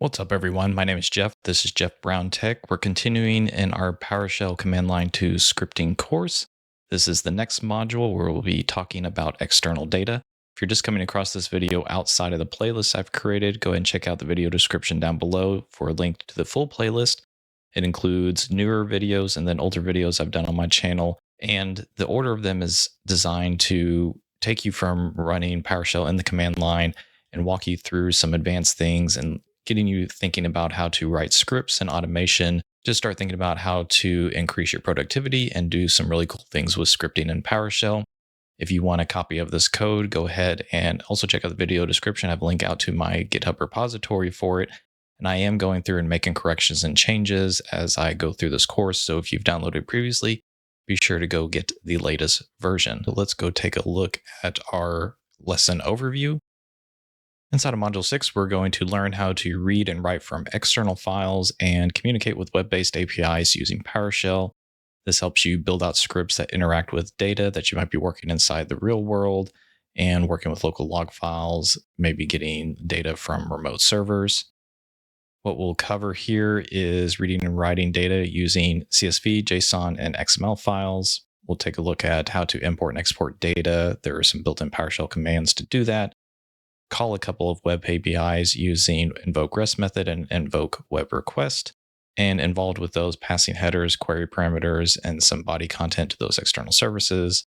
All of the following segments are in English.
What's up, everyone? My name is Jeff. This is Jeff Brown Tech. We're continuing in our PowerShell command line to scripting course. This is the next module where we'll be talking about external data. If you're just coming across this video outside of the playlist I've created, go ahead and check out the video description down below for a link to the full playlist. It includes newer videos and then older videos I've done on my channel. And the order of them is designed to take you from running PowerShell in the command line and walk you through some advanced things and getting you thinking about how to write scripts and automation. Just start thinking about how to increase your productivity and do some really cool things with scripting in PowerShell. If you want a copy of this code, go ahead and also check out the video description. I have a link out to my GitHub repository for it. And I am going through and making corrections and changes as I go through this course. So if you've downloaded previously, be sure to go get the latest version. So let's go take a look at our lesson overview. Inside of Module 6, we're going to learn how to read and write from external files and communicate with web-based APIs using PowerShell. This helps you build out scripts that interact with data that you might be working inside the real world and working with local log files, maybe getting data from remote servers. What we'll cover here is reading and writing data using CSV, JSON, and XML files. We'll take a look at how to import and export data. There are some built-in PowerShell commands to do that. Call a couple of web APIs using Invoke-RestMethod and Invoke-WebRequest, and involved with those passing headers, query parameters, and some body content to those external services,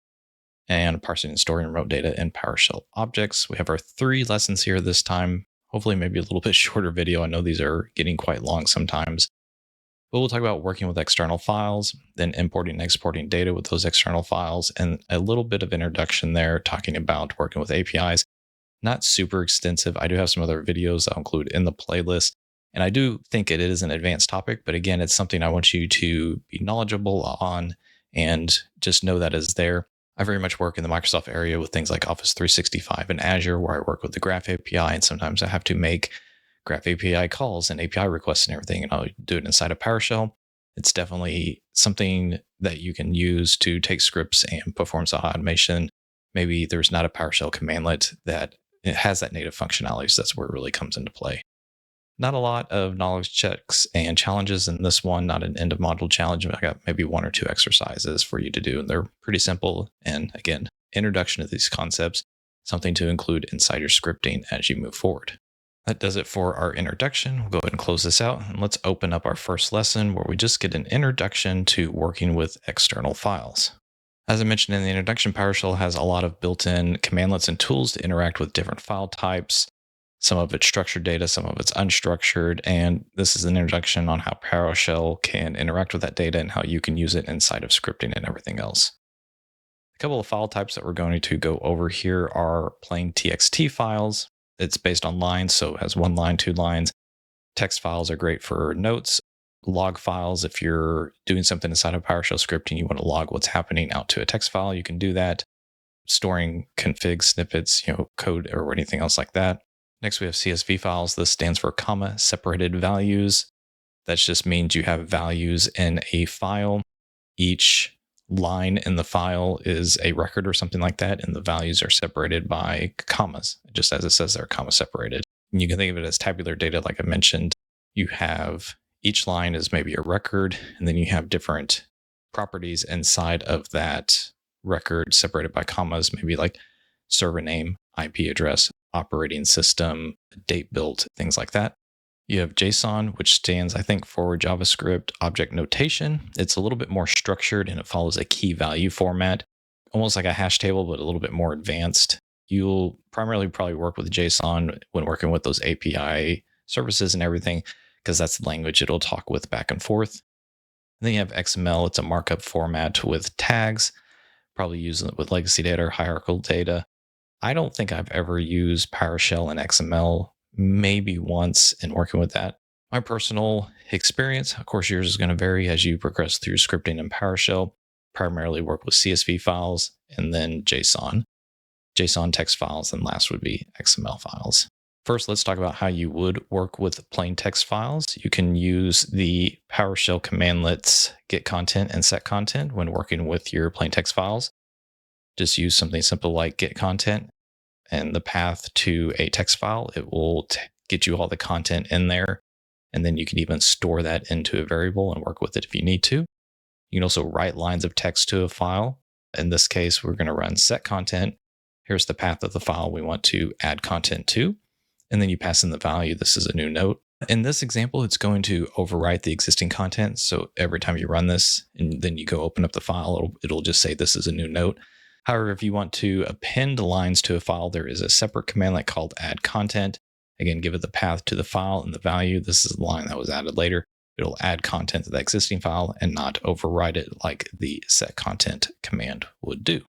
and parsing and storing remote data in PowerShell objects. We have our 3 lessons here this time, hopefully maybe a little bit shorter video. I know these are getting quite long sometimes. But we'll talk about working with external files, then importing and exporting data with those external files, and a little bit of introduction there, talking about working with APIs. Not super extensive. I do have some other videos I'll include in the playlist. And I do think it is an advanced topic, but again, it's something I want you to be knowledgeable on and just know that is there. I very much work in the Microsoft area with things like Office 365 and Azure, where I work with the Graph API, and sometimes I have to make Graph API calls and API requests and everything, and I'll do it inside of PowerShell. It's definitely something that you can use to take scripts and perform some automation. Maybe there's not a PowerShell commandlet that it has that native functionality, so that's where it really comes into play. Not a lot of knowledge checks and challenges in this one, not an end of module challenge. I got maybe 1 or 2 exercises for you to do, and they're pretty simple. And again, introduction to these concepts, something to include inside your scripting as you move forward. That does it for our introduction. We'll go ahead and close this out, and let's open up our first lesson where we just get an introduction to working with external files. As I mentioned in the introduction, PowerShell has a lot of built-in commandlets and tools to interact with different file types. Some of it's structured data, some of it's unstructured, and this is an introduction on how PowerShell can interact with that data and how you can use it inside of scripting and everything else. A couple of file types that we're going to go over here are plain TXT files. It's based on lines, so it has 1 line, 2 lines. Text files are great for notes. Log files, if you're doing something inside of PowerShell script and you want to log what's happening out to a text file, you can do that. Storing config snippets, code or anything else like that. Next, we have CSV files. This stands for comma separated values. That just means you have values in a file. Each line in the file is a record or something like that, and the values are separated by commas, just as it says they're comma separated. And you can think of it as tabular data, like I mentioned. You have each line is maybe a record, and then you have different properties inside of that record separated by commas, maybe like server name, IP address, operating system, date built, things like that. You have JSON, which stands, I think, for JavaScript Object Notation. It's a little bit more structured and it follows a key value format, almost like a hash table, but a little bit more advanced. You'll primarily probably work with JSON when working with those API services and everything, because that's the language it'll talk with back and forth. And then you have XML. It's a markup format with tags, probably using it with legacy data or hierarchical data. I don't think I've ever used PowerShell and XML, maybe once in working with that. My personal experience, of course, yours is going to vary as you progress through scripting in PowerShell. Primarily work with CSV files and then JSON text files, and last would be XML files. First, let's talk about how you would work with plain text files. You can use the PowerShell commandlets get content and set content when working with your plain text files. Just use something simple like get content and the path to a text file. It will get you all the content in there. And then you can even store that into a variable and work with it if you need to. You can also write lines of text to a file. In this case, we're going to run set content. Here's the path of the file we want to add content to. And then you pass in the value. This is a new note. In this example, it's going to overwrite the existing content. So every time you run this and then you go open up the file, it'll just say this is a new note. However, if you want to append lines to a file, there is a separate command like called add content. Again, give it the path to the file and the value. This is the line that was added later. It'll add content to the existing file and not overwrite it like the set content command would do.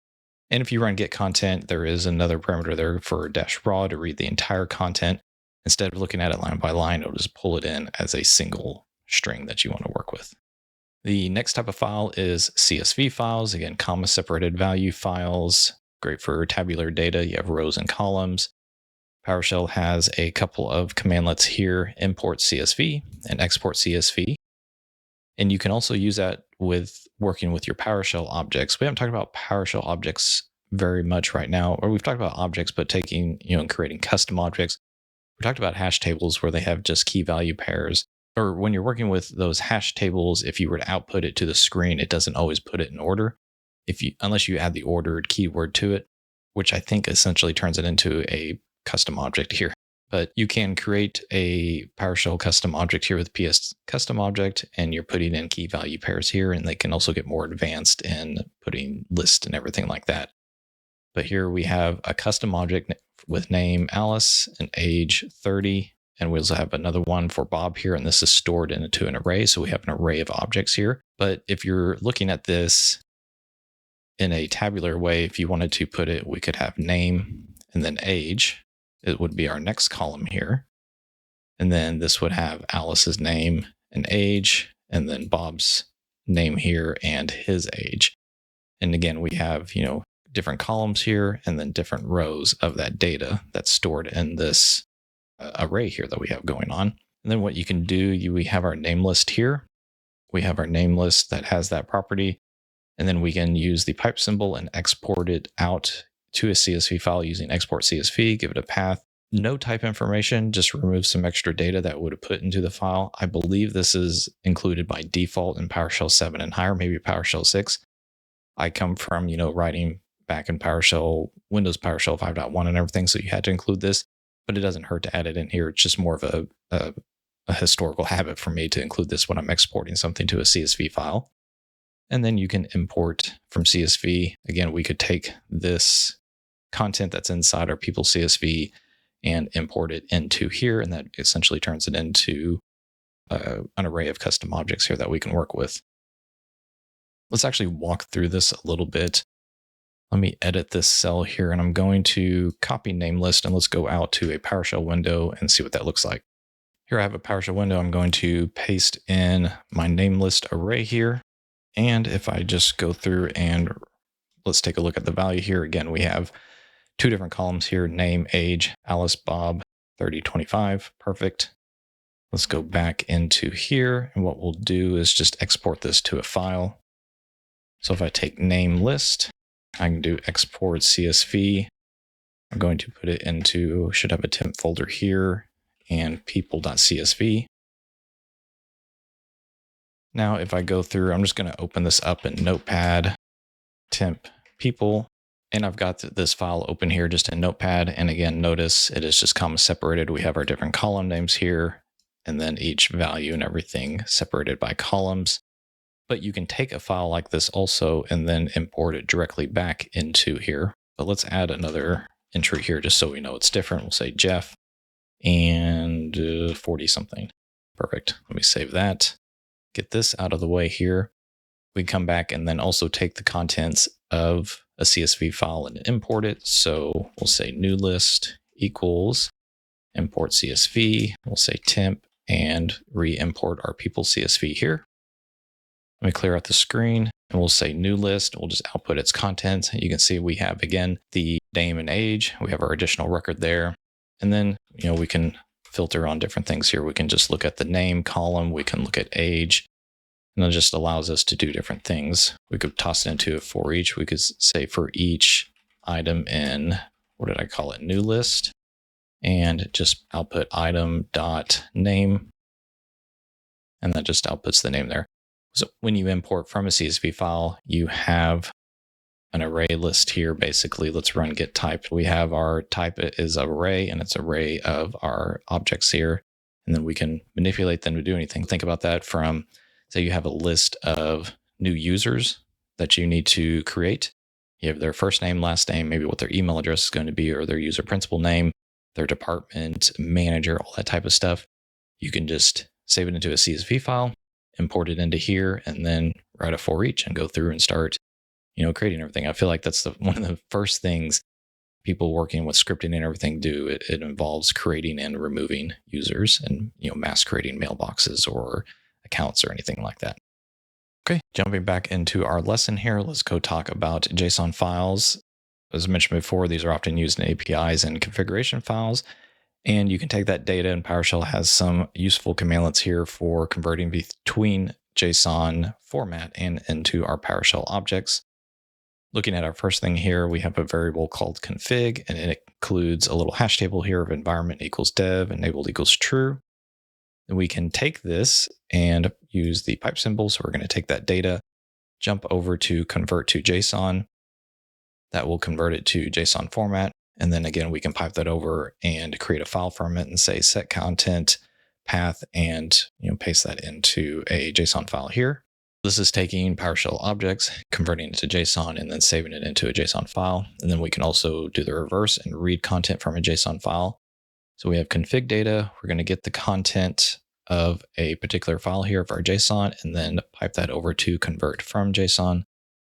And if you run get content, there is another parameter there for -raw to read the entire content. Instead of looking at it line by line, it'll just pull it in as a single string that you want to work with. The next type of file is CSV files. Again, comma separated value files, great for tabular data. You have rows and columns. PowerShell has a couple of commandlets here, import CSV and export CSV. And you can also use that with working with your PowerShell objects. We haven't talked about PowerShell objects very much right now, or we've talked about objects, but taking, and creating custom objects. We talked about hash tables where they have just key value pairs. Or when you're working with those hash tables, if you were to output it to the screen, it doesn't always put it in order unless you add the ordered keyword to it, which I think essentially turns it into a custom object here. But you can create a PowerShell custom object here with PS custom object, and you're putting in key value pairs here, and they can also get more advanced in putting lists and everything like that. But here we have a custom object with name Alice and age 30. And we also have another one for Bob here, and this is stored into an array. So we have an array of objects here. But if you're looking at this in a tabular way, if you wanted to put it, we could have name and then age. It would be our next column here. And then this would have Alice's name and age, and then Bob's name here and his age. And again, we have, different columns here and then different rows of that data that's stored in this array here that we have going on. And then what you can do, we have our name list here. We have our name list that has that property. And then we can use the pipe symbol and export it out to a CSV file using export CSV, give it a path. No type information, just remove some extra data that would have put into the file. I believe this is included by default in PowerShell 7 and higher, maybe PowerShell 6. I come from, writing back in PowerShell, Windows PowerShell 5.1 and everything, so you had to include this, but it doesn't hurt to add it in here. It's just more of a historical habit for me to include this when I'm exporting something to a CSV file. And then you can import from CSV. Again, we could take this content that's inside our people CSV and import it into here, and that essentially turns it into an array of custom objects here that we can work with. Let's actually walk through this a little bit. Let me edit this cell here, and I'm going to copy name list, and let's go out to a PowerShell window and see what that looks like. Here I have a PowerShell window. I'm going to paste in my name list array here. And if I just go through and let's take a look at the value here. Again, we have two different columns here, name, age, Alice, Bob, 30, 25, perfect. Let's go back into here, and what we'll do is just export this to a file. So if I take name list, I can do export CSV. I'm going to put it into, should have a temp folder here, and people.csv. Now, if I go through, I'm just going to open this up in Notepad, temp people, and I've got this file open here just in Notepad. And again, notice it is just comma separated. We have our different column names here, and then each value and everything separated by columns. But you can take a file like this also and then import it directly back into here. But let's add another entry here just so we know it's different. We'll say Jeff and 40 something. Perfect. Let me save that. Get this out of the way here. We come back and then also take the contents of a CSV file and import it. So we'll say new list equals import CSV. We'll say temp and re-import our people CSV here. Let me clear out the screen and we'll say new list. We'll just output its contents. You can see we have, again, the name and age. We have our additional record there. And then, we can filter on different things here. We can just look at the name column. We can look at age. And it just allows us to do different things. We could toss it into a for each. We could say for each item in, what did I call it? New list. and just output item.name, and that just outputs the name there. So when you import from a CSV file, you have an array list here. Basically, let's run get type. We have our type is array, and it's array of our objects here. And then we can manipulate them to do anything. Think about that from, say you have a list of new users that you need to create. You have their first name, last name, maybe what their email address is going to be, or their user principal name, their department manager, all that type of stuff. You can just save it into a CSV file, import it into here, and then write a for each and go through and start creating everything. I feel like that's one of the first things people working with scripting and everything do. It involves creating and removing users and, mass creating mailboxes or accounts or anything like that. Okay, jumping back into our lesson here, let's go talk about JSON files. As I mentioned before, these are often used in APIs and configuration files. And you can take that data, and PowerShell has some useful commandlets here for converting between JSON format and into our PowerShell objects. Looking at our first thing here, we have a variable called config, and it includes a little hash table here of environment equals dev, enabled equals true. And we can take this and use the pipe symbol. So we're going to take that data, jump over to convert to JSON. That will convert it to JSON format. And then again, we can pipe that over and create a file from it and say set content path and paste that into a JSON file here. This is taking PowerShell objects, converting it to JSON, and then saving it into a JSON file. And then we can also do the reverse and read content from a JSON file. So we have config data. We're going to get the content of a particular file here of our JSON, and then pipe that over to convert from JSON.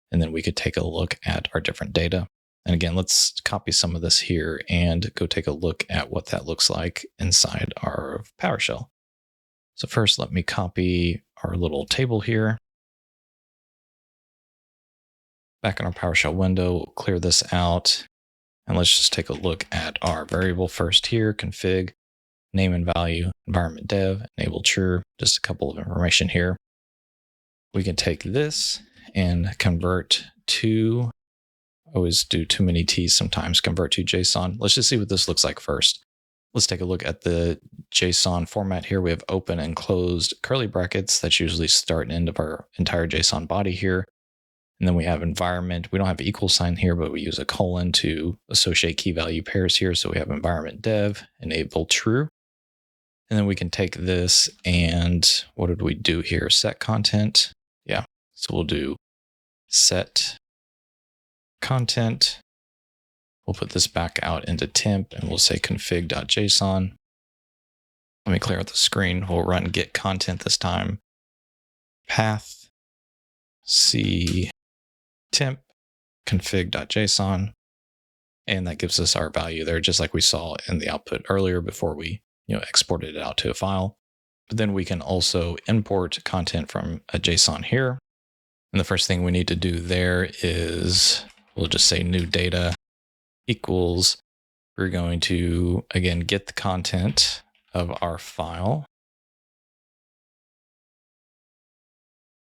And then we could take a look at our different data. And again, let's copy some of this here and go take a look at what that looks like inside our PowerShell. So first, let me copy our little table here. Back in our PowerShell window, we'll clear this out. And let's just take a look at our variable first here, config, name and value, environment dev, enable true, just a couple of information here. We can take this and convert to, always do too many T's sometimes, convert to JSON. Let's just see what this looks like first. Let's take a look at the JSON format here. We have open and closed curly brackets. That's usually start and end of our entire JSON body here. And then we have environment. We don't have equal sign here, but we use a colon to associate key value pairs here. So we have environment dev, enable true. And then we can take this and what did we do here? Set content. Yeah. So we'll do set content. We'll put this back out into temp and we'll say config.json. Let me clear out the screen. We'll run get content this time. Path C temp config.json. And that gives us our value there, just like we saw in the output earlier before we exported it out to a file. But then we can also import content from a JSON here. And the first thing we need to do there is we'll just say new data equals, we're going to, again, get the content of our file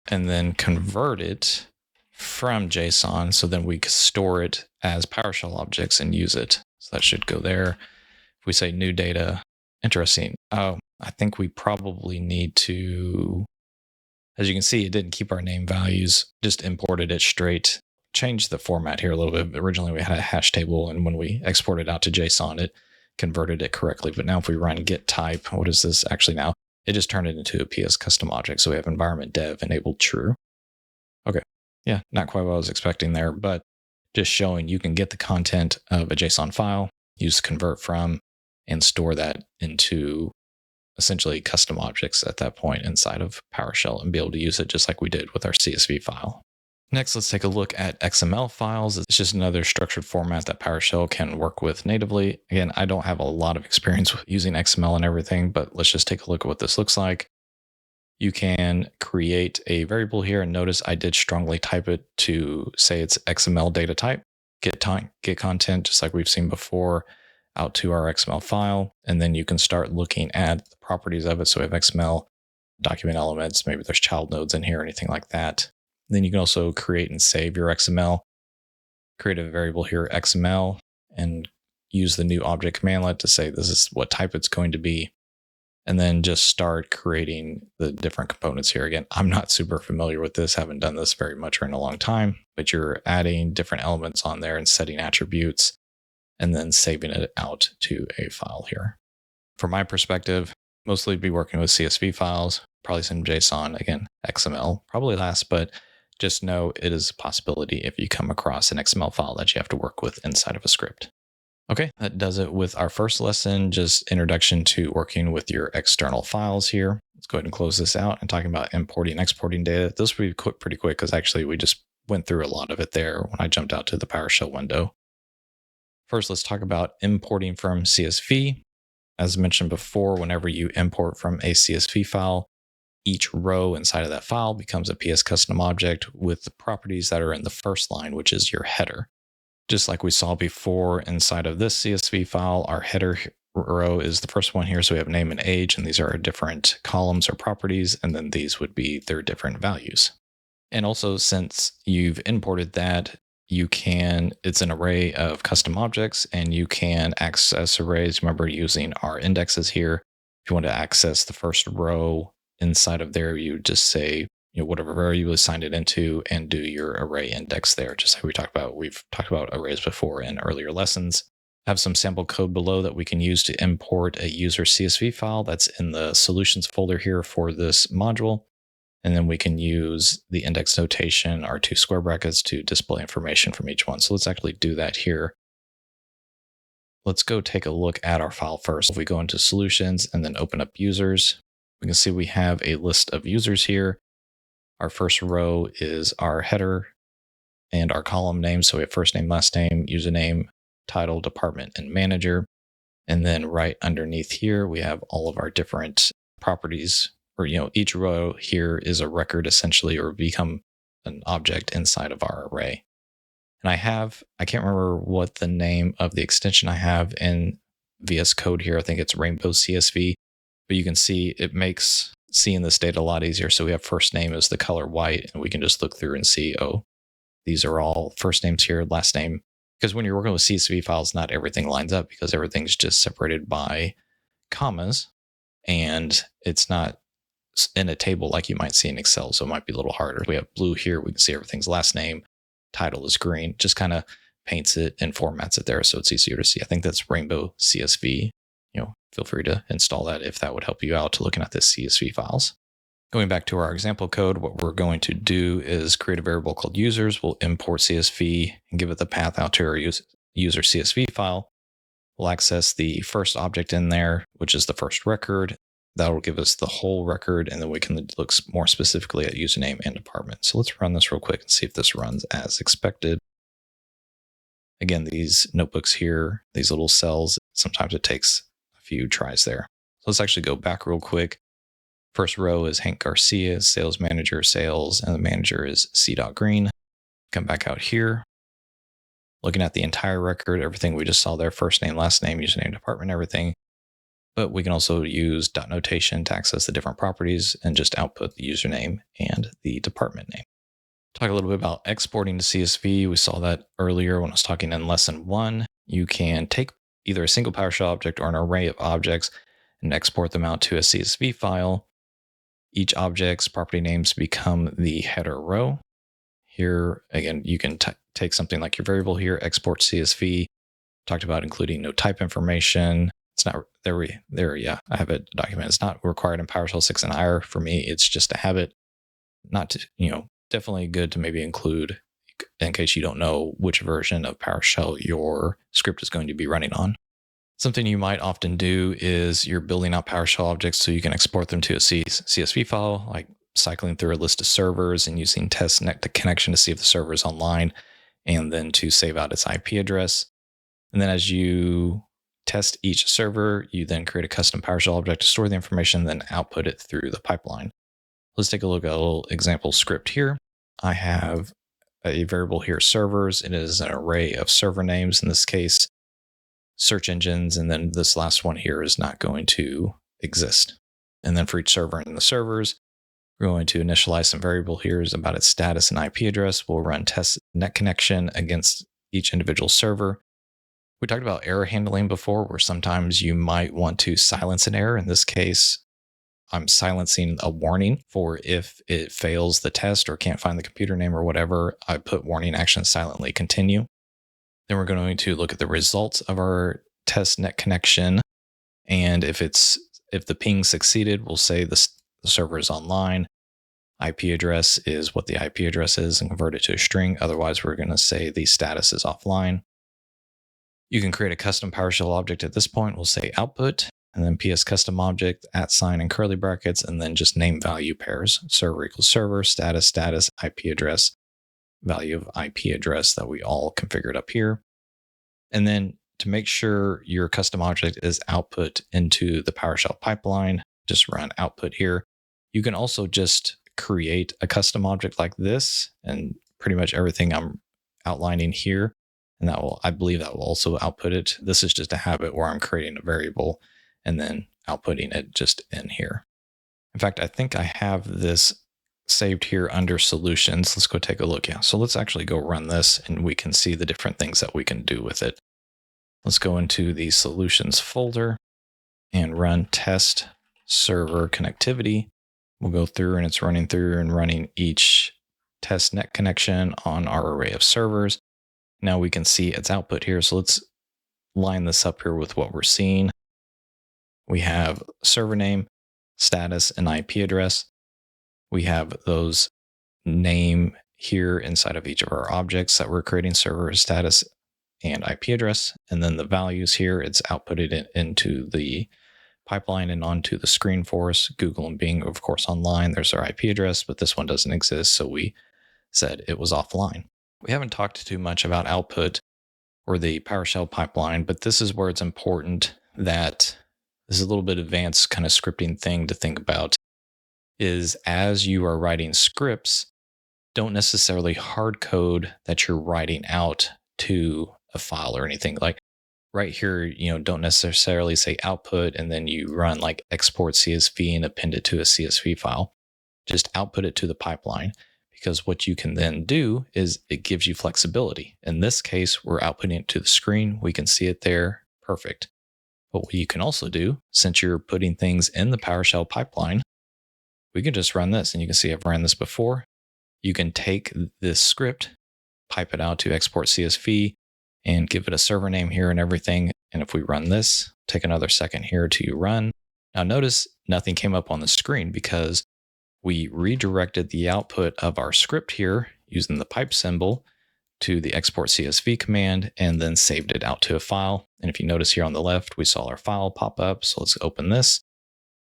and then convert it from JSON. So then we can store it as PowerShell objects and use it. So that should go there. If we say new data, interesting. Oh, I think we probably need to, as you can see, it didn't keep our name values, just imported it straight. Changed the format here a little bit. Originally we had a hash table, and when we exported out to JSON, it converted it correctly. But now if we run get type, what is this actually now? It just turned it into a PS custom object. So we have environment dev enabled true. Okay. Yeah, not quite what I was expecting there, but just showing you can get the content of a JSON file, use convert from, and store that into essentially custom objects at that point inside of PowerShell and be able to use it just like we did with our CSV file. Next, let's take a look at XML files. It's just another structured format that PowerShell can work with natively. Again, I don't have a lot of experience with using XML and everything, but let's just take a look at what this looks like. You can create a variable here, and notice I did strongly type it to say it's XML data type, get content, just like we've seen before, out to our XML file. And then you can start looking at the properties of it. So we have XML document elements, maybe there's child nodes in here, anything like that. Then you can also create and save your XML, create a variable here, XML, and use the new object commandlet to say this is what type it's going to be, and then just start creating the different components here. Again, I'm not super familiar with this, haven't done this very much or in a long time, but you're adding different elements on there and setting attributes and then saving it out to a file here. From my perspective, mostly be working with CSV files, probably some JSON, again, XML, probably last, but just know it is a possibility if you come across an XML file that you have to work with inside of a script. Okay, that does it with our first lesson, just introduction to working with your external files here. Let's go ahead and close this out and talking about importing and exporting data. This will be pretty quick because actually we just went through a lot of it there when I jumped out to the PowerShell window. First, let's talk about importing from CSV. As mentioned before, whenever you import from a CSV file, each row inside of that file becomes a PS custom object with the properties that are in the first line, which is your header. Just like we saw before inside of this CSV file, our header row is the first one here. So we have name and age, and these are our different columns or properties, and then these would be their different values. And also, since you've imported that, it's an array of custom objects, and you can access arrays. Remember using our indexes here. If you want to access the first row inside of there, you just say, whatever variable you assigned it into and do your array index there, just like we've talked about arrays before in earlier lessons. I have some sample code below that we can use to import a user CSV file that's in the solutions folder here for this module. And then we can use the index notation, our 2 square brackets, to display information from each one. So let's actually do that here. Let's go take a look at our file first. If we go into solutions and then open up users, we can see we have a list of users here. Our first row is our header and our column name. So we have first name, last name, username, title, department, and manager. And then right underneath here, we have all of our different properties, or each row here is a record essentially, or become an object inside of our array. And I can't remember what the name of the extension I have in VS Code here. I think it's Rainbow CSV, but you can see it makes seeing this data a lot easier. So we have first name as the color white, and we can just look through and see, these are all first names here, last name. Because when you're working with CSV files, not everything lines up because everything's just separated by commas, and it's not in a table like you might see in Excel. So it might be a little harder. We have blue here. We can see everything's last name. Title is green. Just kind of paints it and formats it there so it's easier to see. I think that's Rainbow CSV. Feel free to install that if that would help you out to looking at the CSV files. Going back to our example code, what we're going to do is create a variable called users. We'll import CSV and give it the path out to our user CSV file. We'll access the first object in there, which is the first record. That will give us the whole record, and then we can look more specifically at username and department. So let's run this real quick and see if this runs as expected. Again, these notebooks here, these little cells, sometimes it takes a few tries there. So let's actually go back real quick. First row is Hank Garcia, sales manager, sales, and the manager is C.Green. Come back out here. Looking at the entire record, everything we just saw there, first name, last name, username, department, everything. But we can also use dot notation to access the different properties and just output the username and the department name. Talk a little bit about exporting to CSV. We saw that earlier when I was talking in lesson 1. You can take either a single PowerShell object or an array of objects and export them out to a CSV file. Each object's property names become the header row. Here, again, you can take something like your variable here, export CSV. Talked about including no type information. It's not yeah, I have it documented. It's not required in PowerShell 6 and higher. For me, it's just a habit. Not to, definitely good to maybe include in case you don't know which version of PowerShell your script is going to be running on. Something you might often do is you're building out PowerShell objects so you can export them to a CSV file, like cycling through a list of servers and using test connection to see if the server is online, and then to save out its IP address. And then as you test each server, you then create a custom PowerShell object to store the information, then output it through the pipeline. Let's take a look at a little example script here. I have a variable here, servers. It is an array of server names, in this case, search engines, and then this last one here is not going to exist. And then for each server in the servers, we're going to initialize some variable here is about its status and IP address. We'll run test net connection against each individual server. We talked about error handling before, where sometimes you might want to silence an error. In this case, I'm silencing a warning for if it fails the test or can't find the computer name or whatever. I put warning action silently continue. Then we're going to look at the results of our test net connection. And if the ping succeeded, we'll say the server is online. IP address is what the IP address is and convert it to a string. Otherwise, we're going to say the status is offline. You can create a custom PowerShell object at this point. We'll say output and then PS custom object, @ and curly brackets, and then just name value pairs. Server equals server, status, IP address, value of IP address that we all configured up here. And then to make sure your custom object is output into the PowerShell pipeline, just run output here. You can also just create a custom object like this and pretty much everything I'm outlining here. And I believe that will also output it. This is just a habit where I'm creating a variable and then outputting it just in here. In fact, I think I have this saved here under solutions. Let's go take a look. Yeah, so let's actually go run this and we can see the different things that we can do with it. Let's go into the solutions folder and run test server connectivity. We'll go through and it's running through and running each test net connection on our array of servers. Now we can see its output here. So let's line this up here with what we're seeing. We have server name, status, and IP address. We have those name here inside of each of our objects that we're creating, server, status, and IP address. And then the values here, it's outputted into the pipeline and onto the screen for us. Google and Bing, of course, online. There's our IP address, but this one doesn't exist. So we said it was offline. We haven't talked too much about output or the PowerShell pipeline, but this is where it's important that this is a little bit advanced kind of scripting thing to think about is as you are writing scripts, don't necessarily hard code that you're writing out to a file or anything. Like right here, don't necessarily say output and then you run like export CSV and append it to a CSV file. Just output it to the pipeline. Because what you can then do is it gives you flexibility. In this case, we're outputting it to the screen. We can see it there. Perfect. But what you can also do, since you're putting things in the PowerShell pipeline, we can just run this. And you can see I've ran this before. You can take this script, pipe it out to export CSV, and give it a server name here and everything. And if we run this, take another second here to run. Now notice nothing came up on the screen because we redirected the output of our script here using the pipe symbol to the export CSV command and then saved it out to a file. And if you notice here on the left, we saw our file pop up. So let's open this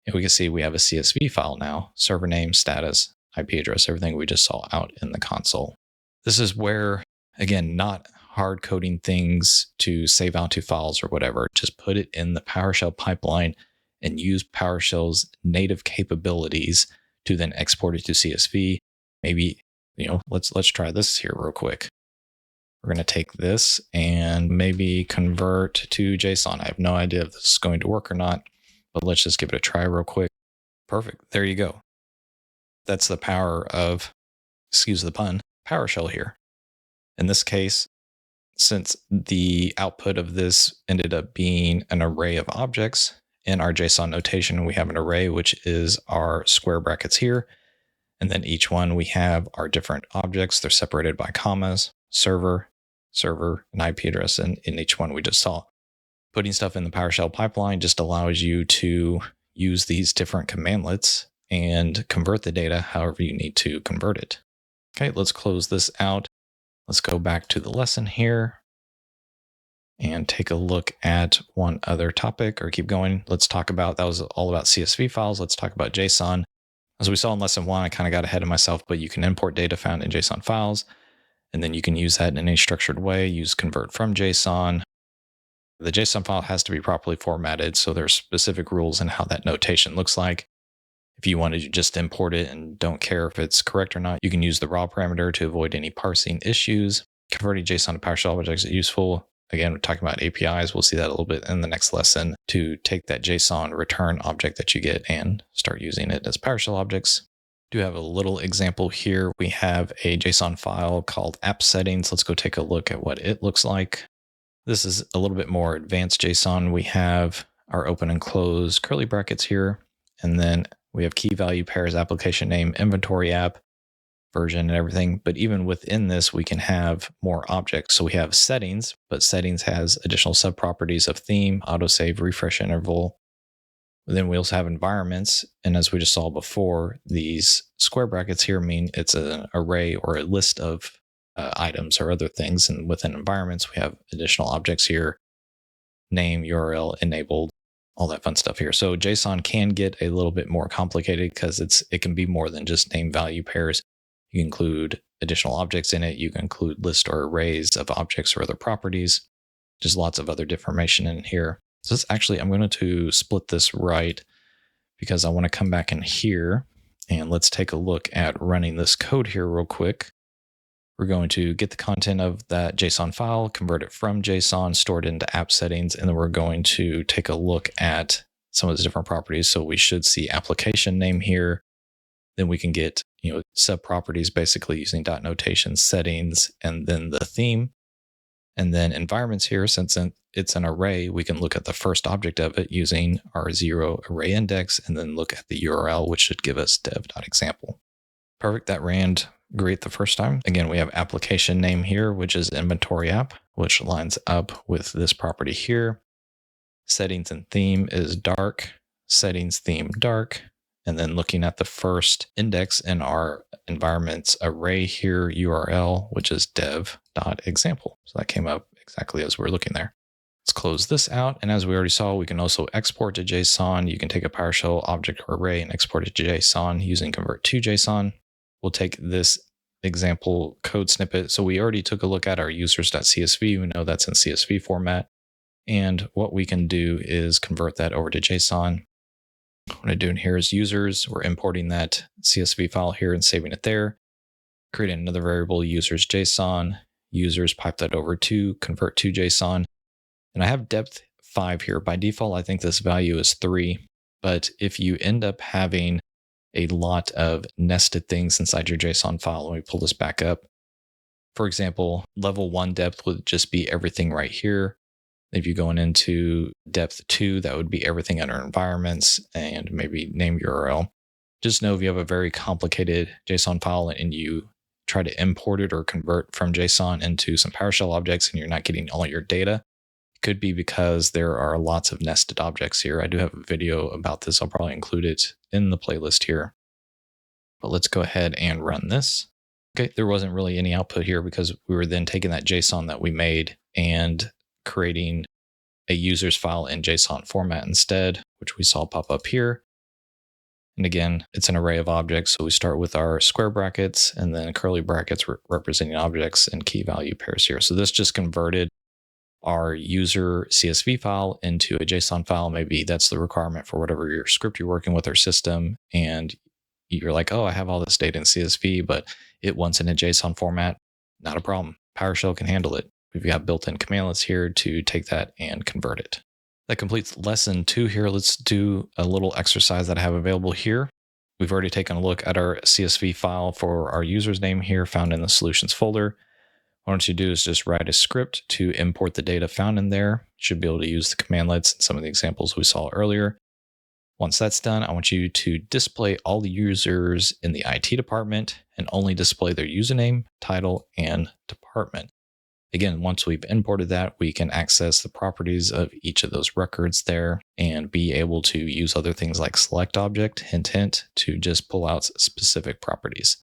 and we can see we have a CSV file now, server name, status, IP address, everything we just saw out in the console. This is where, again, not hard coding things to save out to files or whatever, just put it in the PowerShell pipeline and use PowerShell's native capabilities to then export it to CSV. Maybe, let's try this here real quick. We're going to take this and maybe convert to JSON. I have no idea if this is going to work or not, but let's just give it a try real quick. Perfect. There you go. That's the power of, excuse the pun, PowerShell here. In this case, since the output of this ended up being an array of objects, in our JSON notation, we have an array, which is our square brackets here. And then each one, we have our different objects. They're separated by commas, server, and IP address. And in each one we just saw. Putting stuff in the PowerShell pipeline just allows you to use these different commandlets and convert the data however you need to convert it. Okay, let's close this out. Let's go back to the lesson here and take a look at one other topic, or keep going. Let's talk about, that was all about CSV files. Let's talk about JSON. As we saw in lesson 1, I kind of got ahead of myself, but you can import data found in JSON files, and then you can use that in any structured way. Use convert from JSON. The JSON file has to be properly formatted, so there's specific rules in how that notation looks like. If you want to just import it and don't care if it's correct or not, you can use the raw parameter to avoid any parsing issues. Converting JSON to PowerShell objects is useful. Again, we're talking about APIs. We'll see that a little bit in the next lesson to take that JSON return object that you get and start using it as PowerShell objects. Do have a little example here. We have a JSON file called app settings. Let's go take a look at what it looks like. This is a little bit more advanced JSON. We have our open and close curly brackets here, and then we have key value pairs, application name, inventory app, version, and everything. But even within this, we can have more objects. So we have settings, but settings has additional subproperties of theme, autosave, refresh interval. Then we also have environments. And as we just saw before, these square brackets here mean it's an array or a list of items or other things. And within environments, we have additional objects here, name, URL, enabled, all that fun stuff here. So JSON can get a little bit more complicated because it can be more than just name value pairs. You can include additional objects in it. You can include list or arrays of objects or other properties. Just lots of other information in here. So this actually, I'm going to split this right because I want to come back in here and let's take a look at running this code here real quick. We're going to get the content of that JSON file, convert it from JSON, store it into app settings, and then we're going to take a look at some of the different properties. So we should see application name here. Then we can get, sub properties basically using dot notation, settings, and then the theme. And then environments here, since it's an array, we can look at the first object of it using our 0 array index, and then look at the URL, which should give us dev.example. Perfect, that ran great the first time. Again, we have application name here, which is inventory app, which lines up with this property here. Settings and theme is dark, settings theme dark. And then looking at the first index in our environments array here, URL, which is dev.example. So that came up exactly as we're looking there. Let's close this out. And as we already saw, we can also export to JSON. You can take a PowerShell object or array and export it to JSON using convert to JSON. We'll take this example code snippet. So we already took a look at our users.csv. We know that's in CSV format. And what we can do is convert that over to JSON. What I'm doing here is users. We're importing that CSV file here and saving it there. Creating another variable, users JSON. Users pipe that over to convert to JSON. And I have depth 5 here. By default, I think this value is 3. But if you end up having a lot of nested things inside your JSON file, let me pull this back up. For example, level 1 depth would just be everything right here. If you're going into depth 2, that would be everything under environments and maybe name URL. Just know if you have a very complicated JSON file and you try to import it or convert from JSON into some PowerShell objects and you're not getting all your data, it could be because there are lots of nested objects here. I do have a video about this. I'll probably include it in the playlist here. But let's go ahead and run this. Okay, there wasn't really any output here because we were then taking that JSON that we made and creating a user's file in JSON format instead, which we saw pop up here. And again, it's an array of objects. So we start with our square brackets and then curly brackets representing objects and key value pairs here. So this just converted our user CSV file into a JSON file. Maybe that's the requirement for whatever your script you're working with or system. And you're like, oh, I have all this data in CSV, but it wants in a JSON format. Not a problem. PowerShell can handle it. We've got built-in commandlets here to take that and convert it. That completes lesson 2 here. Let's do a little exercise that I have available here. We've already taken a look at our CSV file for our user's name here found in the solutions folder. What I want you to do is just write a script to import the data found in there. You should be able to use the commandlets and some of the examples we saw earlier. Once that's done, I want you to display all the users in the IT department and only display their username, title, and department. Again, once we've imported that, we can access the properties of each of those records there and be able to use other things like select object, hint, to just pull out specific properties.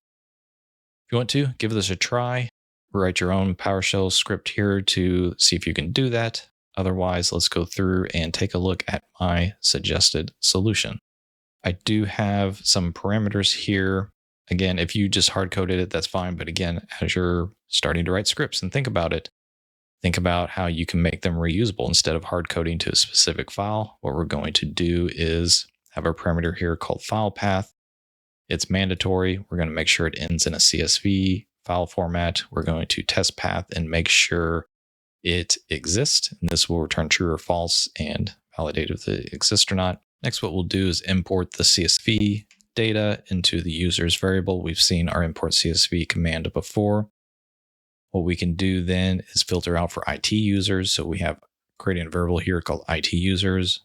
If you want to, give this a try. Write your own PowerShell script here to see if you can do that. Otherwise, let's go through and take a look at my suggested solution. I do have some parameters here. Again, if you just hard coded it, that's fine. But again, as you're starting to write scripts and think about it, think about how you can make them reusable instead of hard coding to a specific file. What we're going to do is have a parameter here called file path. It's mandatory. We're going to make sure it ends in a CSV file format. We're going to test path and make sure it exists. And this will return true or false and validate if it exists or not. Next, what we'll do is import the CSV data into the user's variable. We've seen our import CSV command before. What we can do then is filter out for IT users. So we have creating a variable here called IT users.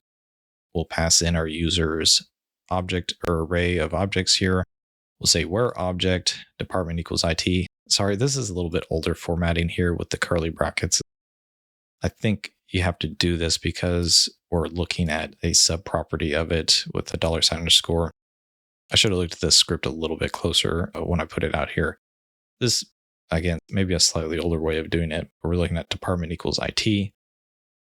We'll pass in our users object or array of objects here. We'll say where object department equals IT. Sorry, this is a little bit older formatting here with the curly brackets. I think you have to do this because we're looking at a subproperty of it with the $_ I should have looked at this script a little bit closer when I put it out here. This, again, maybe a slightly older way of doing it, but we're looking at department equals IT.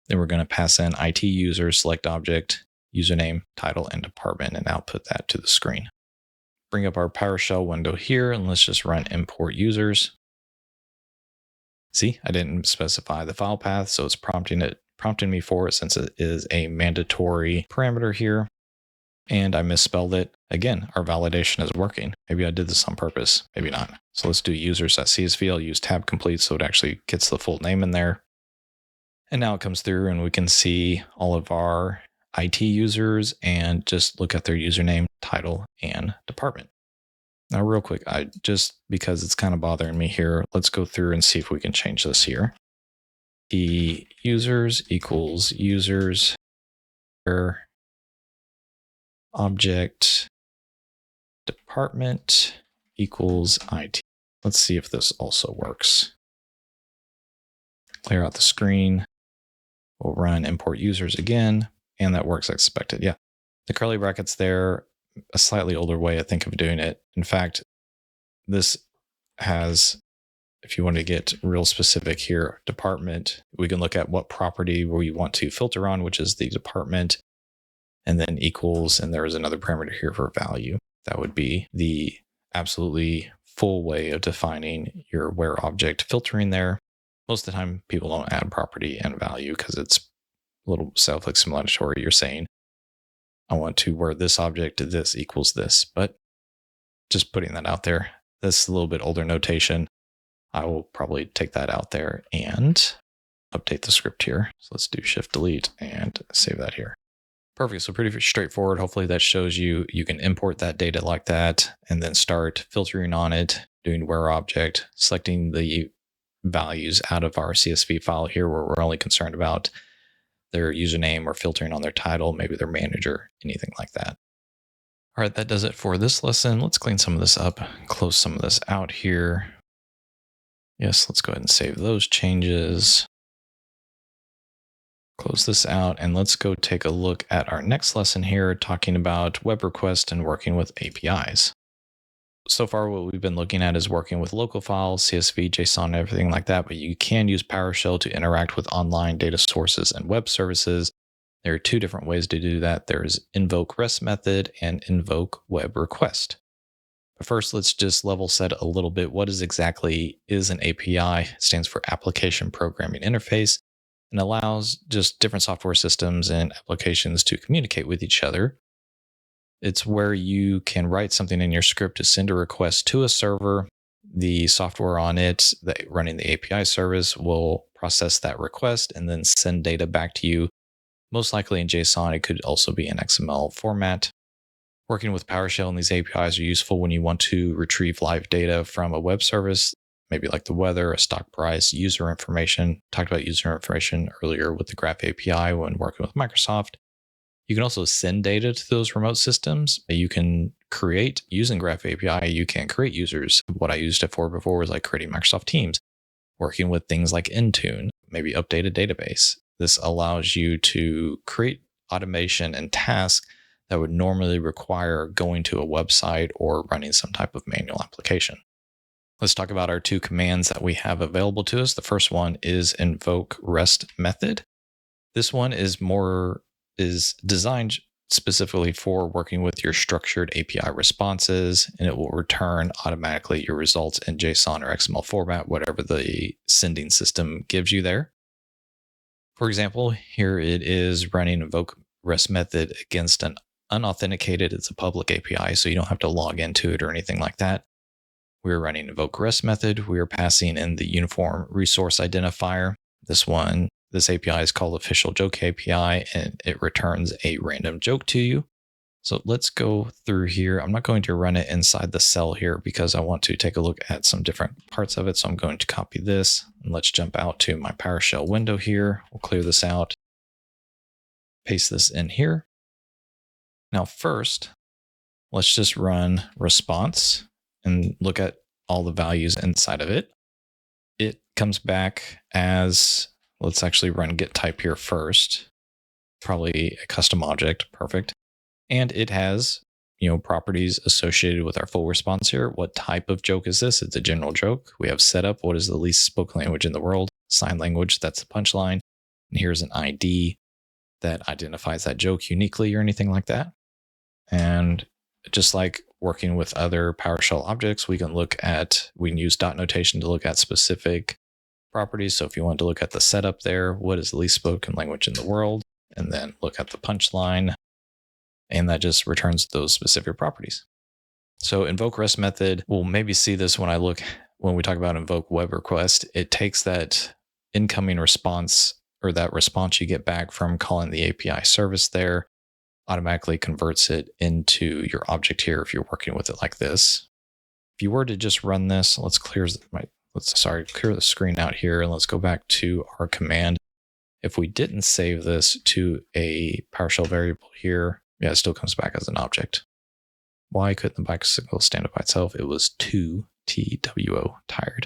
Then we're going to pass in IT user, select object, username, title, and department, and output that to the screen. Bring up our PowerShell window here, and let's just run import users. See, I didn't specify the file path, so it's prompting me for it since it is a mandatory parameter here. And I misspelled it. Again, our validation is working. Maybe I did this on purpose, maybe not. So let's do users.csv. I'll use tab complete so it actually gets the full name in there. And now it comes through and we can see all of our IT users and just look at their username, title, and department. Now, real quick, because it's kind of bothering me here, let's go through and see if we can change this here. The users equals users, object, department equals IT. Let's see if this also works. Clear out the screen. We'll run import users again, and that works as expected. Yeah, the curly brackets there, a slightly older way, I think, of doing it. In fact, this has, if you want to get real specific here, department, we can look at what property we want to filter on, which is the department, and then equals, and there is another parameter here for value. That would be the absolutely full way of defining your where object filtering there. Most of the time, people don't add property and value because it's a little self-explanatory. You're saying, I want to where this object to this equals this, but just putting that out there. This is a little bit older notation. I will probably take that out there and update the script here. So let's do Shift Delete and save that here. Perfect. So pretty straightforward. Hopefully that shows you can import that data like that and then start filtering on it, doing where object, selecting the values out of our CSV file here where we're only concerned about their username or filtering on their title, maybe their manager, anything like that. All right, that does it for this lesson. Let's clean some of this up, close some of this out here. Yes, let's go ahead and save those changes. Close this out, and let's go take a look at our next lesson here, talking about web requests and working with APIs. So far, what we've been looking at is working with local files, CSV, JSON, everything like that, but you can use PowerShell to interact with online data sources and web services. There are two different ways to do that. There's Invoke-RestMethod and Invoke-WebRequest. But first, let's just level set a little bit. What exactly is an API? It stands for Application Programming Interface, and allows just different software systems and applications to communicate with each other. It's where you can write something in your script to send a request to a server. The software on it, running the API service, will process that request and then send data back to you. Most likely in JSON, it could also be in XML format. Working with PowerShell and these APIs are useful when you want to retrieve live data from a web service, maybe like the weather, a stock price, user information. Talked about user information earlier with the Graph API when working with Microsoft. You can also send data to those remote systems. You can create, using Graph API, you can create users. What I used it for before was like creating Microsoft Teams, working with things like Intune, maybe update a database. This allows you to create automation and tasks that would normally require going to a website or running some type of manual application. Let's talk about our two commands that we have available to us. The first one is Invoke-RestMethod. This one is designed specifically for working with your structured API responses, and it will return automatically your results in JSON or XML format, whatever the sending system gives you there. For example, here it is running Invoke-RestMethod against an unauthenticated, it's a public API, so you don't have to log into it or anything like that. We're running Invoke-RestMethod. We are passing in the uniform resource identifier. This API is called Official Joke API, and it returns a random joke to you. So let's go through here. I'm not going to run it inside the cell here because I want to take a look at some different parts of it. So I'm going to copy this and let's jump out to my PowerShell window here. We'll clear this out, paste this in here. Now first, let's just run response and look at all the values inside of it. It comes back as, let's actually run get type here first, probably a custom object, perfect. And it has, properties associated with our full response here. What type of joke is this? It's a general joke. We have setup. What is the least spoken language in the world? Sign language. That's the punchline. And here's an ID that identifies that joke uniquely or anything like that. And just like working with other PowerShell objects, we can use dot notation to look at specific properties. So if you want to look at the setup there, what is the least spoken language in the world? And then look at the punchline. And that just returns those specific properties. So Invoke-RestMethod, we'll maybe see this when we talk about invoke web request. It takes that incoming response or that response you get back from calling the API service there, automatically converts it into your object here if you're working with it like this. If you were to just run this, let's clear the screen out here and let's go back to our command. If we didn't save this to a PowerShell variable here, it still comes back as an object. Why couldn't the bicycle stand up by itself? It was too TWO, tired.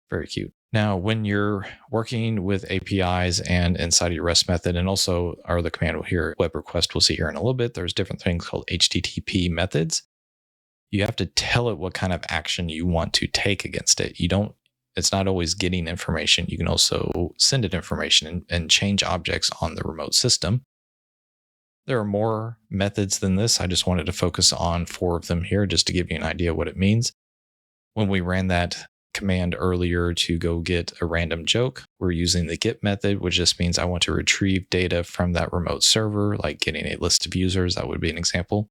Very cute. Now, when you're working with APIs and inside of your REST method, and also the command here, web request, we'll see here in a little bit, there's different things called HTTP methods. You have to tell it what kind of action you want to take against it. It's not always getting information. You can also send it information and change objects on the remote system. There are more methods than this. I just wanted to focus on 4 of them here just to give you an idea what it means. When we ran that command earlier to go get a random joke, we're using the get method, which just means I want to retrieve data from that remote server, like getting a list of users. That would be an example.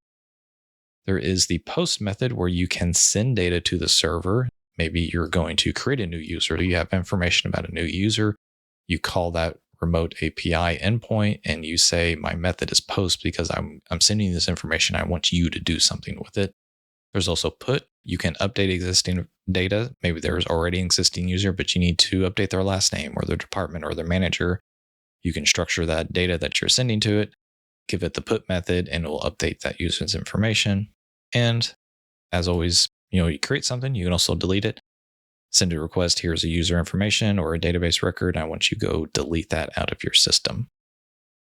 There is the post method where you can send data to the server. Maybe you're going to create a new user. You have information about a new user. You call that remote API endpoint and you say, my method is post because I'm sending you this information. I want you to do something with it. There's also put. You can update existing data. Maybe there's already an existing user, but you need to update their last name or their department or their manager. You can structure that data that you're sending to it, give it the put method, and it will update that user's information. And as always, you create something, you can also delete it. Send a request, here's a user information or a database record. I want you to go delete that out of your system.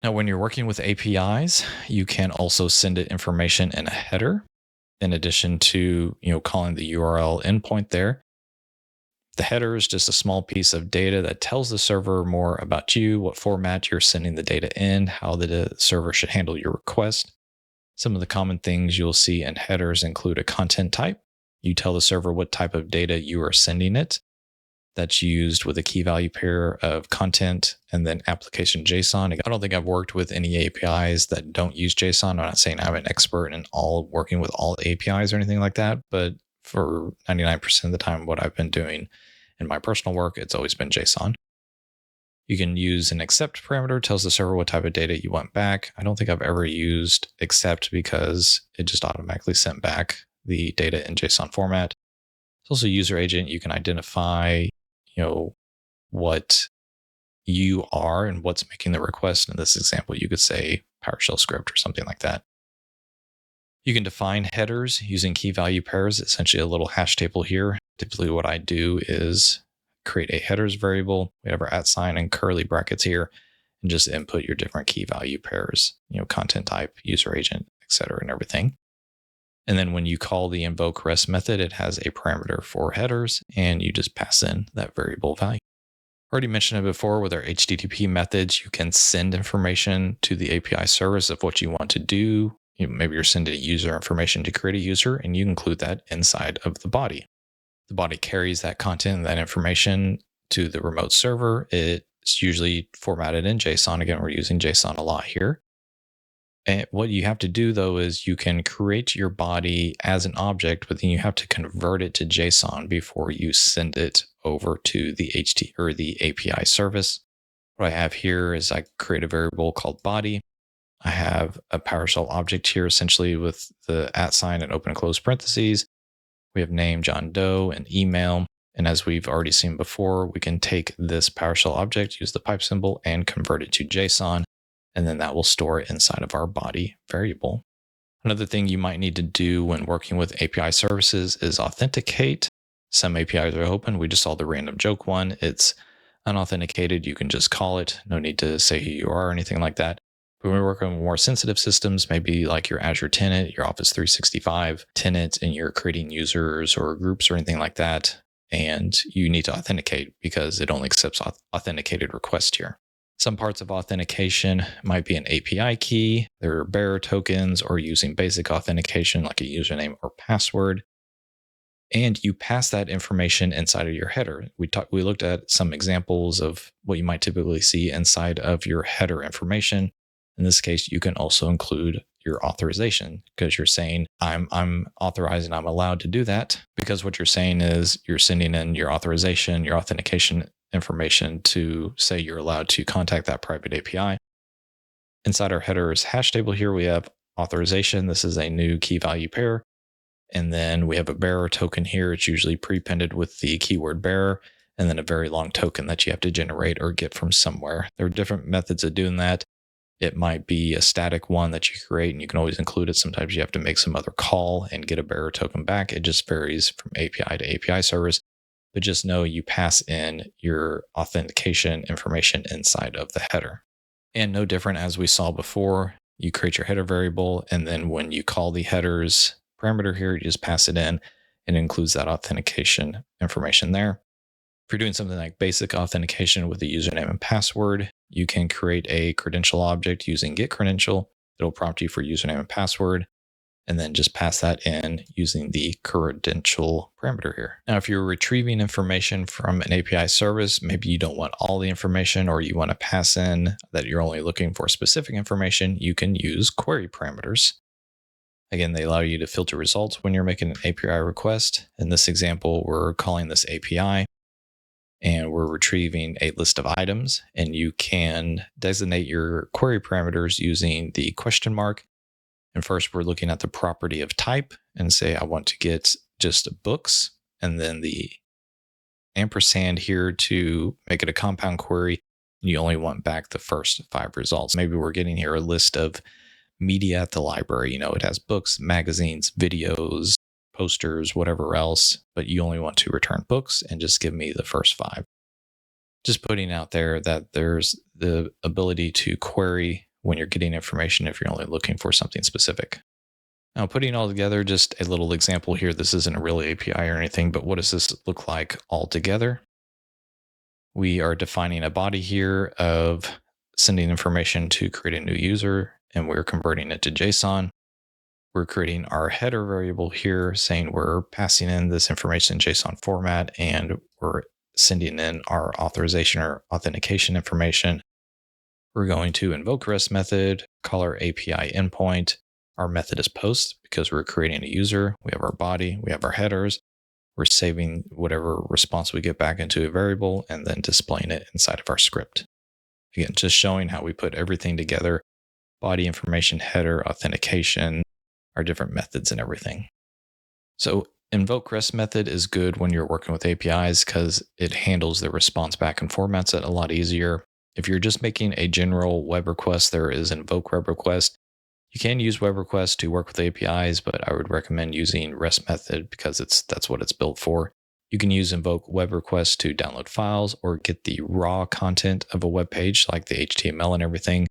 Now, when you're working with APIs, you can also send it information in a header. In addition to calling the URL endpoint there. The header is just a small piece of data that tells the server more about you, what format you're sending the data in, how the server should handle your request. Some of the common things you'll see in headers include a content type. You tell the server what type of data you are sending it. That's used with a key value pair of content and then application JSON. I don't think I've worked with any APIs that don't use JSON. I'm not saying I'm an expert in working with all APIs or anything like that, but for 99% of the time, what I've been doing in my personal work, it's always been JSON. You can use an accept parameter, tells the server what type of data you want back. I don't think I've ever used accept because it just automatically sent back the data in JSON format. It's also user agent. You can identify what you are and what's making the request. In this example, you could say PowerShell script or something like that. You can define headers using key value pairs, essentially a little hash table here. Typically what I do is create a headers variable. We have our @ sign and curly brackets here and just input your different key value pairs, content type, user agent, etc. and everything. And then when you call the Invoke-REST method, it has a parameter for headers, and you just pass in that variable value. Already mentioned it before with our HTTP methods, you can send information to the API service of what you want to do. Maybe you're sending user information to create a user, and you include that inside of the body. The body carries that content and that information to the remote server. It's usually formatted in JSON. Again, we're using JSON a lot here. And what you have to do, though, is you can create your body as an object, but then you have to convert it to JSON before you send it over to the the API service. What I have here is I create a variable called body. I have a PowerShell object here, essentially with the @ sign and open and close parentheses. We have name, John Doe, and email. And as we've already seen before, we can take this PowerShell object, use the pipe symbol, and convert it to JSON. And then that will store it inside of our body variable. Another thing you might need to do when working with API services is authenticate. Some APIs are open. We just saw the random joke one. It's unauthenticated. You can just call it. No need to say who you are or anything like that. But when we're working with more sensitive systems, maybe like your Azure tenant, your Office 365 tenant, and you're creating users or groups or anything like that, and you need to authenticate because it only accepts authenticated requests here. Some parts of authentication might be an API key, there are bearer tokens, or using basic authentication like a username or password. And you pass that information inside of your header. We looked at some examples of what you might typically see inside of your header information. In this case, you can also include your authorization because you're saying, I'm authorized and I'm allowed to do that, because what you're saying is you're sending in your authorization, your authentication information to say you're allowed to contact that private API. Inside our headers hash table here, we have authorization. This is a new key value pair. And then we have a bearer token here. It's usually prepended with the keyword bearer, and then a very long token that you have to generate or get from somewhere. There are different methods of doing that. It might be a static one that you create and you can always include it. Sometimes you have to make some other call and get a bearer token back. It just varies from API to API service. But just know you pass in your authentication information inside of the header. And no different as we saw before, you create your header variable, and then when you call the headers parameter here, you just pass it in and it includes that authentication information there. If you're doing something like basic authentication with a username and password, you can create a credential object using getCredential. It'll prompt you for username and password, and then just pass that in using the credential parameter here. Now, if you're retrieving information from an API service, maybe you don't want all the information, or you want to pass in that you're only looking for specific information, you can use query parameters. Again, they allow you to filter results when you're making an API request. In this example, we're calling this API, and we're retrieving a list of items, and you can designate your query parameters using the question mark. And first, we're looking at the property of type and say, I want to get just books, and then the ampersand here to make it a compound query. You only want back the first 5 results. Maybe we're getting here a list of media at the library. It has books, magazines, videos, posters, whatever else, but you only want to return books and just give me the first 5. Just putting out there that there's the ability to query when you're getting information if you're only looking for something specific. Now, putting it all together, just a little example here. This isn't a real API or anything, but what does this look like all together? We are defining a body here of sending information to create a new user, and we're converting it to JSON. We're creating our header variable here, saying we're passing in this information in JSON format, and we're sending in our authorization or authentication information. We're going to Invoke-RestMethod, call our API endpoint. Our method is post because we're creating a user. We have our body, we have our headers. We're saving whatever response we get back into a variable and then displaying it inside of our script. Again, just showing how we put everything together: body information, header, authentication, our different methods and everything. So Invoke-RestMethod is good when you're working with APIs because it handles the response back and formats it a lot easier. If you're just making a general web request, there is Invoke-RestMethod. You can use web requests to work with APIs, but I would recommend using RestMethod because that's what it's built for. You can use Invoke web requests to download files or get the raw content of a web page, like the HTML and everything.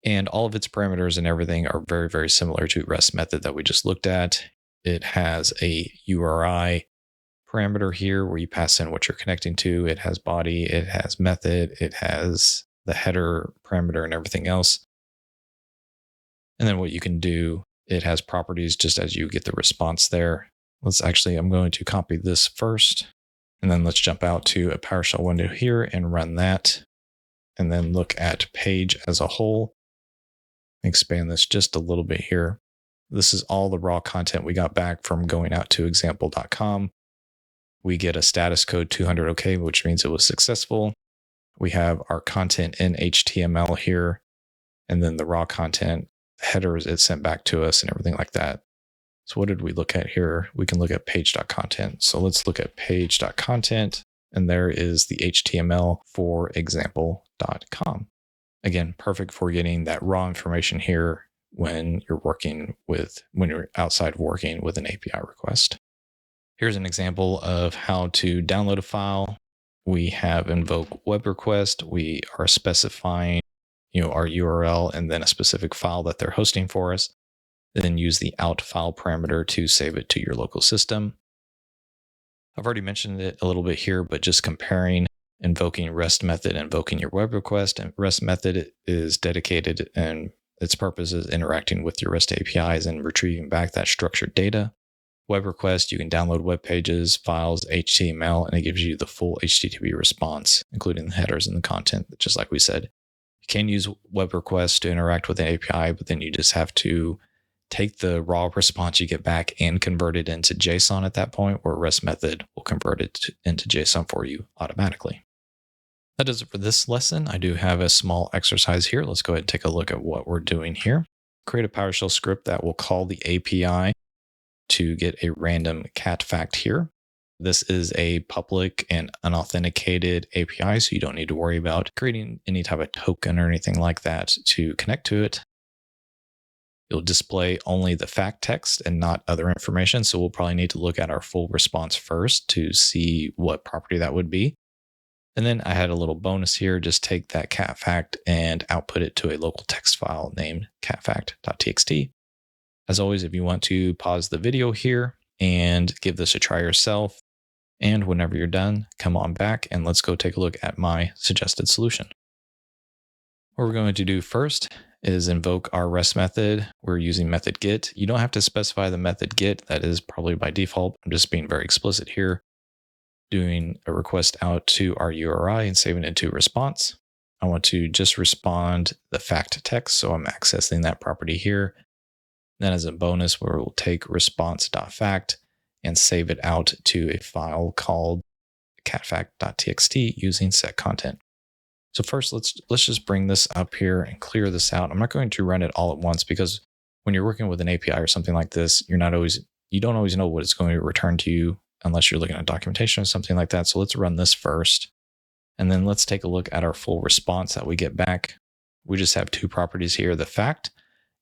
And all of its parameters and everything are very, very similar to RestMethod that we just looked at. It has a URI parameter here where you pass in what you're connecting to. It has body, it has method, it has the header parameter and everything else. And then what you can do, it has properties just as you get the response there. I'm going to copy this first, and then let's jump out to a PowerShell window here and run that, and then look at page as a whole. Expand this just a little bit here. This is all the raw content we got back from going out to example.com. We get a status code 200 OK, which means it was successful. We have our content in HTML here. and then the raw content headers it sent back to us and everything like that. So what did we look at here? We can look at page.content. So let's look at page.content, and there is the HTML for example.com. Again, perfect for getting that raw information here when you're outside working with an API request. Here's an example of how to download a file. We have invoke web request. We are specifying, our URL and then a specific file that they're hosting for us. Then use the out file parameter to save it to your local system. I've already mentioned it a little bit here, but just comparing invoking REST method, invoking your web request, and REST method is dedicated and its purpose is interacting with your REST APIs and retrieving back that structured data. Web request, you can download web pages, files, HTML, and it gives you the full HTTP response, including the headers and the content, just like we said. You can use web requests to interact with the API, but then you just have to take the raw response you get back and convert it into JSON at that point, where REST method will convert it into JSON for you automatically. That does it for this lesson. I do have a small exercise here. Let's go ahead and take a look at what we're doing here. Create a PowerShell script that will call the API to get a random cat fact here. This is a public and unauthenticated API, so you don't need to worry about creating any type of token or anything like that to connect to it. You'll display only the fact text and not other information. So we'll probably need to look at our full response first to see what property that would be. And then I had a little bonus here. Just take that cat fact and output it to a local text file named catfact.txt. As always, if you want to pause the video here and give this a try yourself, and whenever you're done, come on back and let's go take a look at my suggested solution. What we're going to do first is invoke our REST method. We're using method get. You don't have to specify the method get. That is probably by default. I'm just being very explicit here. Doing a request out to our URI and saving it to response. I want to just respond the fact text, so I'm accessing that property here. Then as a bonus, we'll take response.fact and save it out to a file called catfact.txt using setContent. So first, let's just bring this up here and clear this out. I'm not going to run it all at once because when you're working with an API or something like this, you don't always know what it's going to return to you unless you're looking at documentation or something like that. So let's run this first. And then let's take a look at our full response that we get back. We just have two properties here, the fact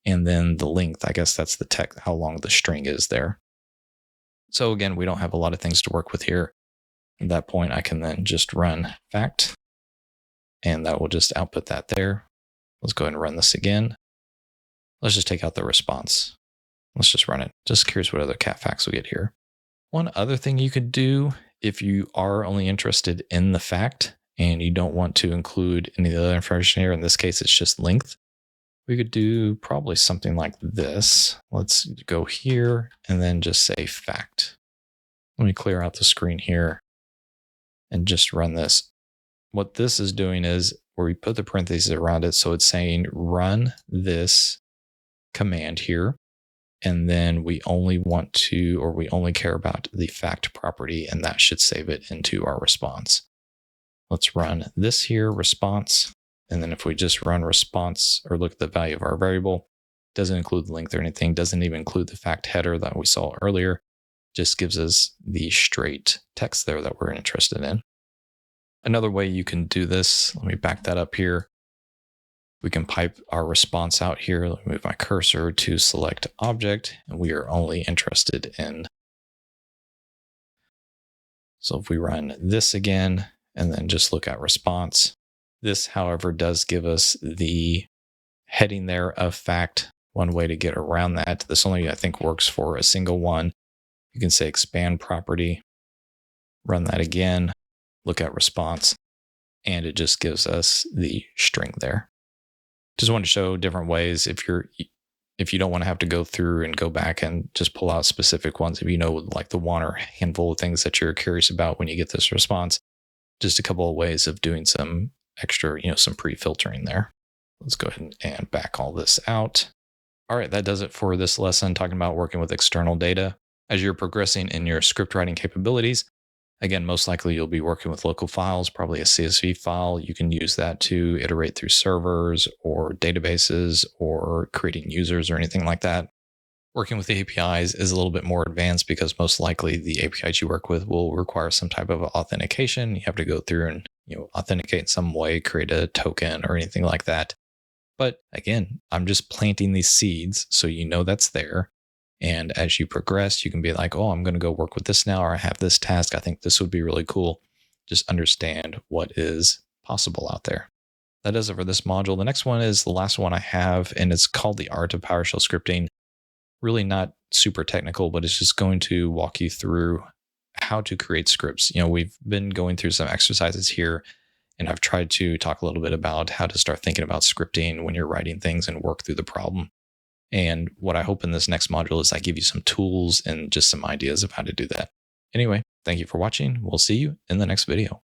and then the length. I guess that's the text, how long the string is there. So again, we don't have a lot of things to work with here. At that point, I can then just run fact, and that will just output that there. Let's go ahead and run this again. Let's just take out the response. Let's just run it. Just curious what other cat facts we get here. One other thing you could do if you are only interested in the fact and you don't want to include any of the other information here, in this case, it's just length. We could do probably something like this. Let's go here and then just say fact. Let me clear out the screen here and just run this. What this is doing is where we put the parentheses around it. So it's saying run this command here. And then we only care about the fact property, and that should save it into our response. Let's run this here, response. And then if we just run response or look at the value of our variable, doesn't include the length or anything, doesn't even include the fact header that we saw earlier, just gives us the straight text there that we're interested in. Another way you can do this, let me back that up here. We can pipe our response out here. Let me move my cursor to select object, and we are only interested in. So if we run this again, and then just look at response, this, however, does give us the heading there of fact. One way to get around that, this only, I think, works for a single one. You can say expand property, run that again, look at response, and it just gives us the string there. Just want to show different ways if you don't want to have to go through and go back and just pull out specific ones. If you know, like the one or handful of things that you're curious about when you get this response, just a couple of ways of doing some extra, some pre-filtering there. Let's go ahead and back all this out. All right, that does it for this lesson, talking about working with external data. As you're progressing in your script writing capabilities, Again, most likely you'll be working with local files, probably a CSV file. You can use that to iterate through servers or databases or creating users or anything like that. Working with the APIs is a little bit more advanced because most likely the APIs you work with will require some type of authentication. You have to go through and authenticate in some way, create a token or anything like that. But again, I'm just planting these seeds so you know that's there. And as you progress, you can be like, oh, I'm going to go work with this now, or I have this task. I think this would be really cool. Just understand what is possible out there. That does it for this module. The next one is the last one I have, and it's called The Art of PowerShell Scripting. Really not super technical, but it's just going to walk you through how to create scripts. We've been going through some exercises here, and I've tried to talk a little bit about how to start thinking about scripting when you're writing things and work through the problem. And what I hope in this next module is I give you some tools and just some ideas of how to do that. Anyway, thank you for watching. We'll see you in the next video.